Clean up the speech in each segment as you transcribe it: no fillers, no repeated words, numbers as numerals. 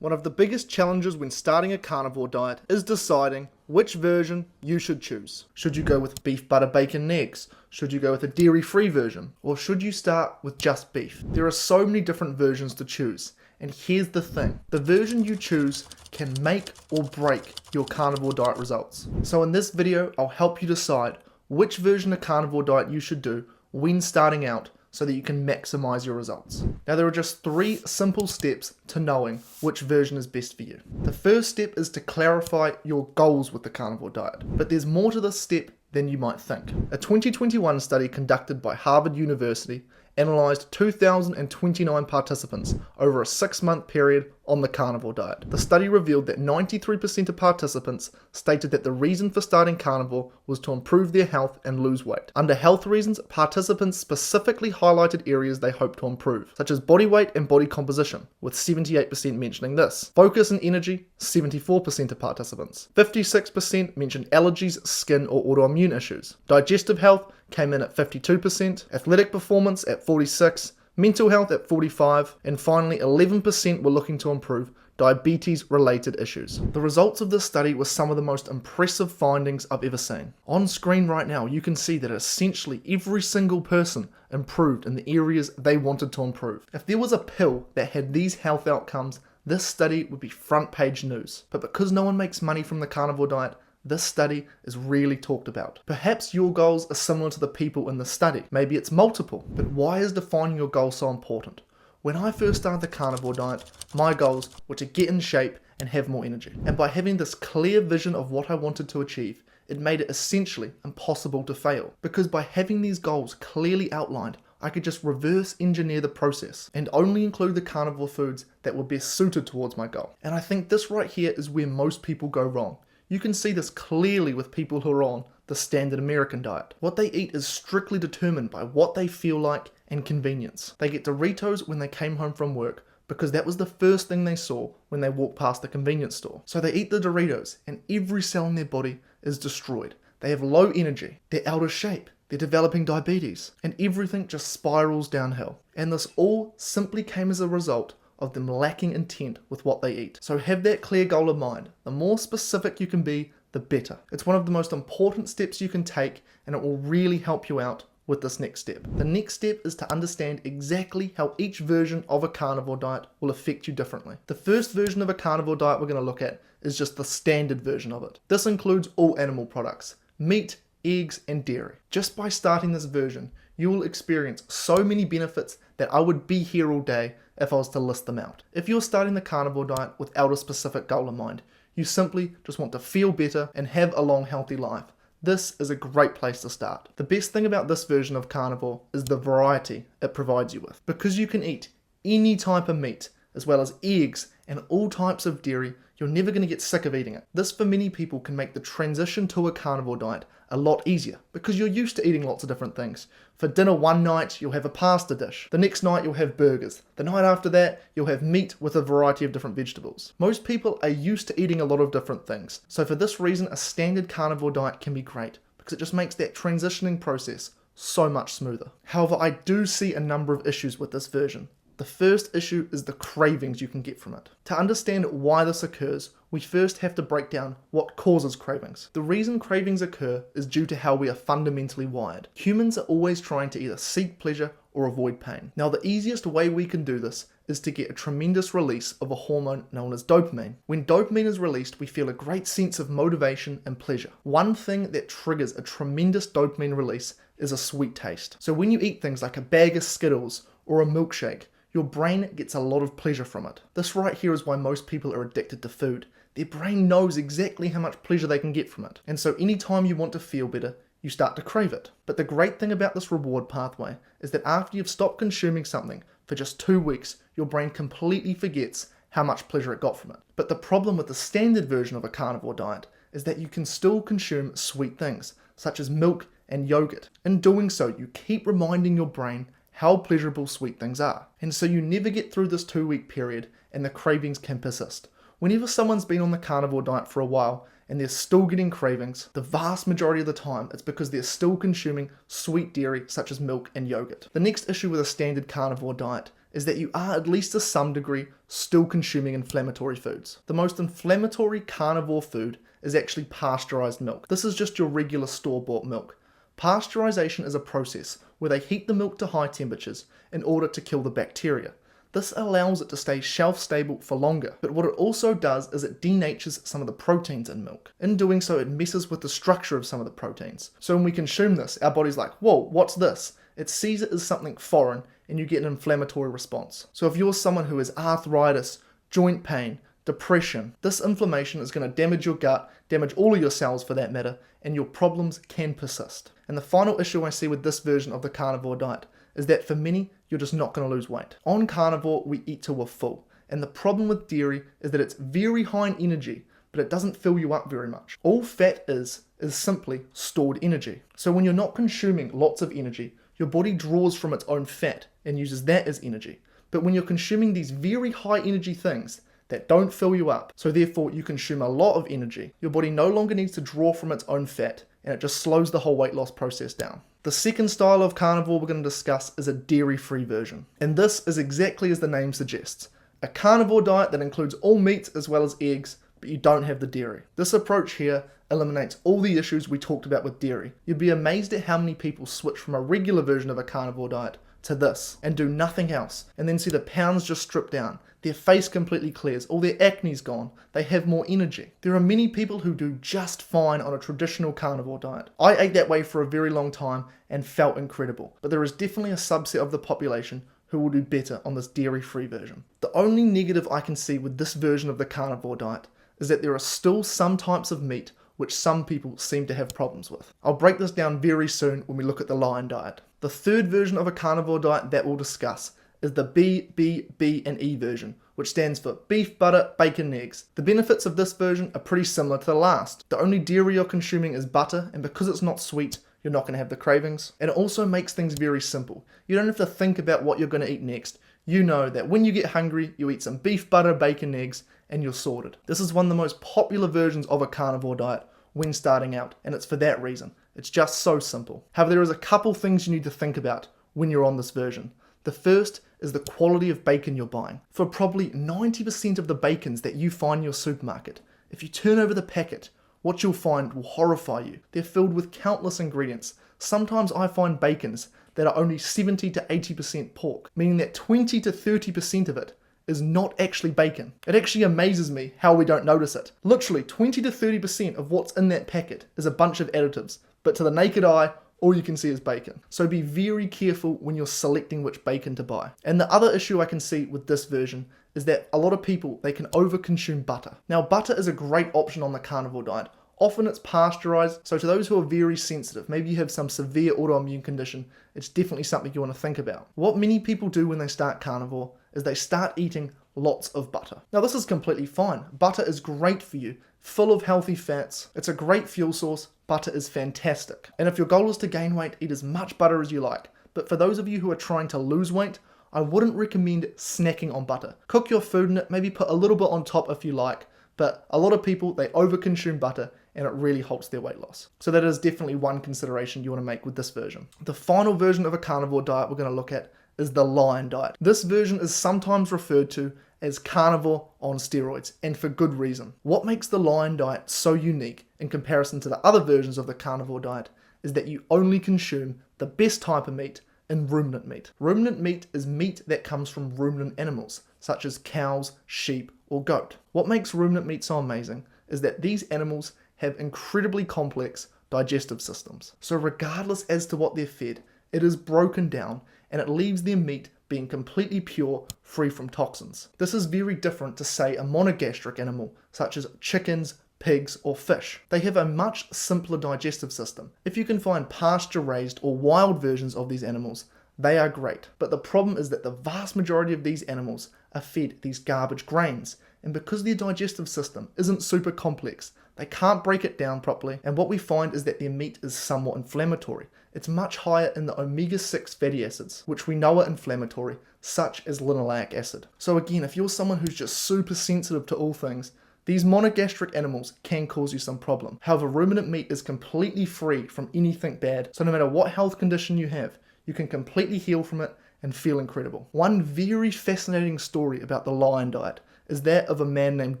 One of the biggest challenges when starting a carnivore diet is deciding which version you should choose. Should you go with beef, butter, bacon, and eggs? Should you go with a dairy-free version? Or should you start with just beef? There are so many different versions to choose. And here's the thing, the version you choose can make or break your carnivore diet results. So in this video, I'll help you decide which version of carnivore diet you should do when starting out so that you can maximize your results. Now there are just 3 simple steps to knowing which version is best for you. The first step is to clarify your goals with the carnivore diet, but there's more to this step than you might think. A 2021 study conducted by Harvard University analysed 2,029 participants over a 6-month period on the carnivore diet. The study revealed that 93% of participants stated that the reason for starting carnivore was to improve their health and lose weight. Under health reasons, participants specifically highlighted areas they hoped to improve, such as body weight and body composition, with 78% mentioning this. Focus and energy, 74% of participants. 56% mentioned allergies, skin or autoimmune issues. Digestive health came in at 52%, athletic performance at 46%, mental health at 45%, and finally 11% were looking to improve diabetes-related issues. The results of this study were some of the most impressive findings I've ever seen. On screen right now, you can see that essentially every single person improved in the areas they wanted to improve. If there was a pill that had these health outcomes, this study would be front page news. But because no one makes money from the carnivore diet, this study is rarely talked about. Perhaps your goals are similar to the people in the study. Maybe it's multiple. But why is defining your goal so important? When I first started the carnivore diet, my goals were to get in shape and have more energy. And by having this clear vision of what I wanted to achieve, it made it essentially impossible to fail. Because by having these goals clearly outlined, I could just reverse engineer the process and only include the carnivore foods that were best suited towards my goal. And I think this right here is where most people go wrong. You can see this clearly with people who are on the standard American diet. What they eat is strictly determined by what they feel like and convenience. They get Doritos when they came home from work because that was the first thing they saw when they walked past the convenience store. So they eat the Doritos and every cell in their body is destroyed. They have low energy, they're out of shape, they're developing diabetes, and everything just spirals downhill. And this all simply came as a result of them lacking intent with what they eat. So have that clear goal in mind. The more specific you can be, the better. It's one of the most important steps you can take, and it will really help you out with this next step. The next step is to understand exactly how each version of a carnivore diet will affect you differently. The first version of a carnivore diet we're going to look at is just the standard version of it. This includes all animal products, meat, eggs, and dairy. Just by starting this version, you will experience so many benefits that I would be here all day if I was to list them out. If you're starting the carnivore diet without a specific goal in mind, you simply just want to feel better and have a long, healthy life, this is a great place to start. The best thing about this version of carnivore is the variety it provides you with. Because you can eat any type of meat, as well as eggs and all types of dairy, you're never going to get sick of eating it. This for many people can make the transition to a carnivore diet a lot easier because you're used to eating lots of different things. For dinner one night, you'll have a pasta dish. The next night, you'll have burgers. The night after that, you'll have meat with a variety of different vegetables. Most people are used to eating a lot of different things. So for this reason, a standard carnivore diet can be great because it just makes that transitioning process so much smoother. However, I do see a number of issues with this version. The first issue is the cravings you can get from it. To understand why this occurs, we first have to break down what causes cravings. The reason cravings occur is due to how we are fundamentally wired. Humans are always trying to either seek pleasure or avoid pain. Now, the easiest way we can do this is to get a tremendous release of a hormone known as dopamine. When dopamine is released, we feel a great sense of motivation and pleasure. One thing that triggers a tremendous dopamine release is a sweet taste. So when you eat things like a bag of Skittles or a milkshake, your brain gets a lot of pleasure from it. This right here is why most people are addicted to food. Their brain knows exactly how much pleasure they can get from it. And so anytime you want to feel better, you start to crave it. But the great thing about this reward pathway is that after you've stopped consuming something for just 2 weeks, your brain completely forgets how much pleasure it got from it. But the problem with the standard version of a carnivore diet is that you can still consume sweet things, such as milk and yogurt. In doing so, you keep reminding your brain how pleasurable sweet things are. And so you never get through this 2-week period and the cravings can persist. Whenever someone's been on the carnivore diet for a while and they're still getting cravings, the vast majority of the time it's because they're still consuming sweet dairy such as milk and yogurt. The next issue with a standard carnivore diet is that you are, at least to some degree, still consuming inflammatory foods. The most inflammatory carnivore food is actually pasteurized milk. This is just your regular store-bought milk. Pasteurization is a process where they heat the milk to high temperatures in order to kill the bacteria. This allows it to stay shelf-stable for longer, but what it also does is it denatures some of the proteins in milk. In doing so, it messes with the structure of some of the proteins. So when we consume this, our body's like, whoa, what's this? It sees it as something foreign, and you get an inflammatory response. So if you're someone who has arthritis, joint pain, depression, this inflammation is going to damage your gut, damage all of your cells for that matter, and your problems can persist. And the final issue I see with this version of the carnivore diet is that for many, you're just not going to lose weight. On carnivore, we eat till we're full. And the problem with dairy is that it's very high in energy, but it doesn't fill you up very much. All fat is simply stored energy. So when you're not consuming lots of energy, your body draws from its own fat and uses that as energy. But when you're consuming these very high energy things that don't fill you up, so therefore you consume a lot of energy, your body no longer needs to draw from its own fat, and it just slows the whole weight loss process down. The second style of carnivore we're going to discuss is a dairy-free version. And this is exactly as the name suggests. A carnivore diet that includes all meats as well as eggs, but you don't have the dairy. This approach here eliminates all the issues we talked about with dairy. You'd be amazed at how many people switch from a regular version of a carnivore diet to this and do nothing else, and then see the pounds just stripped down. Their face completely clears, all their acne's gone, they have more energy. There are many people who do just fine on a traditional carnivore diet. I ate that way for a very long time and felt incredible, but there is definitely a subset of the population who will do better on this dairy-free version. The only negative I can see with this version of the carnivore diet is that there are still some types of meat which some people seem to have problems with. I'll break this down very soon when we look at the lion diet. The third version of a carnivore diet that we'll discuss is the B, and E version, which stands for beef, butter, bacon, and eggs. The benefits of this version are pretty similar to the last. The only dairy you're consuming is butter, and because it's not sweet, you're not going to have the cravings. And it also makes things very simple. You don't have to think about what you're going to eat next. You know that when you get hungry, you eat some beef, butter, bacon, eggs, and you're sorted. This is one of the most popular versions of a carnivore diet when starting out, and it's for that reason. It's just so simple. However, there is a couple things you need to think about when you're on this version. The first is the quality of bacon you're buying. For probably 90% of the bacons that you find in your supermarket, if you turn over the packet, what you'll find will horrify you. They're filled with countless ingredients. Sometimes I find bacons that are only 70 to 80% pork, meaning that 20 to 30% of it is not actually bacon. It actually amazes me how we don't notice it. Literally 20 to 30% of what's in that packet is a bunch of additives, but to the naked eye, all you can see is bacon. So be very careful when you're selecting which bacon to buy. And the other issue I can see with this version is that a lot of people, they can overconsume butter. Now, butter is a great option on the carnivore diet. Often it's pasteurized, so to those who are very sensitive, maybe you have some severe autoimmune condition, it's definitely something you want to think about. What many people do when they start carnivore is they start eating lots of butter. Now, this is completely fine. Butter is great for you, full of healthy fats. It's a great fuel source. Butter is fantastic. And if your goal is to gain weight, eat as much butter as you like. But for those of you who are trying to lose weight, I wouldn't recommend snacking on butter. Cook your food in it, maybe put a little bit on top if you like, but a lot of people, they overconsume butter and it really halts their weight loss. So that is definitely one consideration you want to make with this version. The final version of a carnivore diet we're going to look at is the lion diet. This version is sometimes referred to as carnivore on steroids, and for good reason. What makes the lion diet so unique in comparison to the other versions of the carnivore diet is that you only consume the best type of meat in ruminant meat. Ruminant meat is meat that comes from ruminant animals, such as cows, sheep, or goat. What makes ruminant meat so amazing is that these animals have incredibly complex digestive systems. So regardless as to what they're fed, it is broken down and it leaves their meat being completely pure, free from toxins. This is very different to, say, a monogastric animal, such as chickens, pigs, or fish. They have a much simpler digestive system. If you can find pasture-raised or wild versions of these animals, they are great. But the problem is that the vast majority of these animals are fed these garbage grains, and because their digestive system isn't super complex, they can't break it down properly, and what we find is that their meat is somewhat inflammatory. It's much higher in the omega-6 fatty acids, which we know are inflammatory, such as linoleic acid. So again, if you're someone who's just super sensitive to all things, these monogastric animals can cause you some problem. However, ruminant meat is completely free from anything bad, so no matter what health condition you have, you can completely heal from it and feel incredible. One very fascinating story about the Lion Diet is that of a man named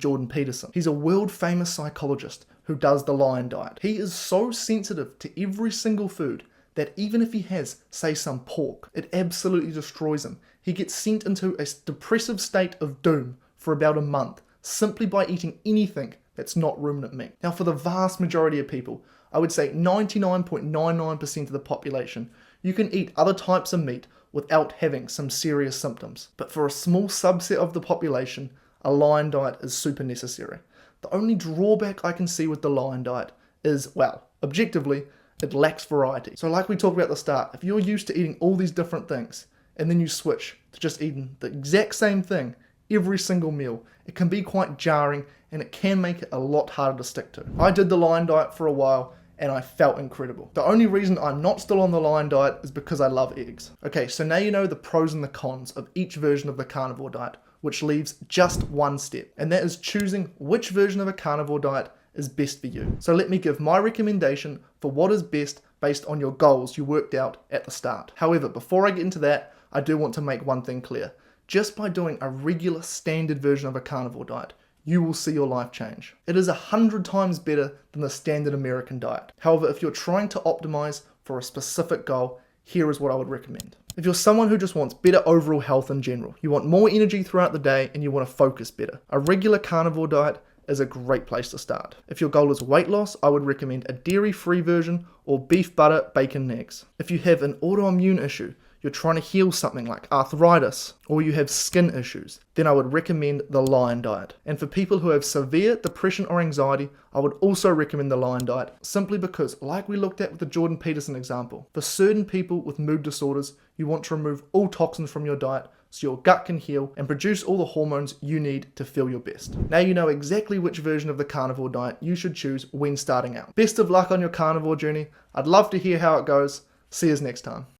Jordan Peterson. He's a world famous psychologist who does the Lion Diet. He is so sensitive to every single food that even if he has, say, some pork, it absolutely destroys him. He gets sent into a depressive state of doom for about a month simply by eating anything that's not ruminant meat. Now, for the vast majority of people, I would say 99.99% of the population, you can eat other types of meat without having some serious symptoms. But for a small subset of the population, a Lion Diet is super necessary. The only drawback I can see with the Lion Diet is, well, objectively, it lacks variety. So like we talked about at the start, if you're used to eating all these different things, and then you switch to just eating the exact same thing every single meal, it can be quite jarring and it can make it a lot harder to stick to. I did the Lion Diet for a while and I felt incredible. The only reason I'm not still on the Lion Diet is because I love eggs. Okay, so now you know the pros and the cons of each version of the carnivore diet, which leaves just one step, and that is choosing which version of a carnivore diet is best for you. So let me give my recommendation for what is best based on your goals you worked out at the start. However, before I get into that, I do want to make one thing clear. Just by doing a regular standard version of a carnivore diet, you will see your life change. It is 100 times better than the standard American diet. However, if you're trying to optimize for a specific goal, here is what I would recommend. If you're someone who just wants better overall health in general, you want more energy throughout the day and you want to focus better, a regular carnivore diet is a great place to start. If your goal is weight loss, I would recommend a dairy-free version or beef, butter, bacon, and eggs. If you have an autoimmune issue, you're trying to heal something like arthritis, or you have skin issues, then I would recommend the Lion Diet. And for people who have severe depression or anxiety, I would also recommend the Lion Diet, simply because, like we looked at with the Jordan Peterson example, for certain people with mood disorders, you want to remove all toxins from your diet so your gut can heal and produce all the hormones you need to feel your best. Now you know exactly which version of the carnivore diet you should choose when starting out. Best of luck on your carnivore journey. I'd love to hear how it goes. See you next time.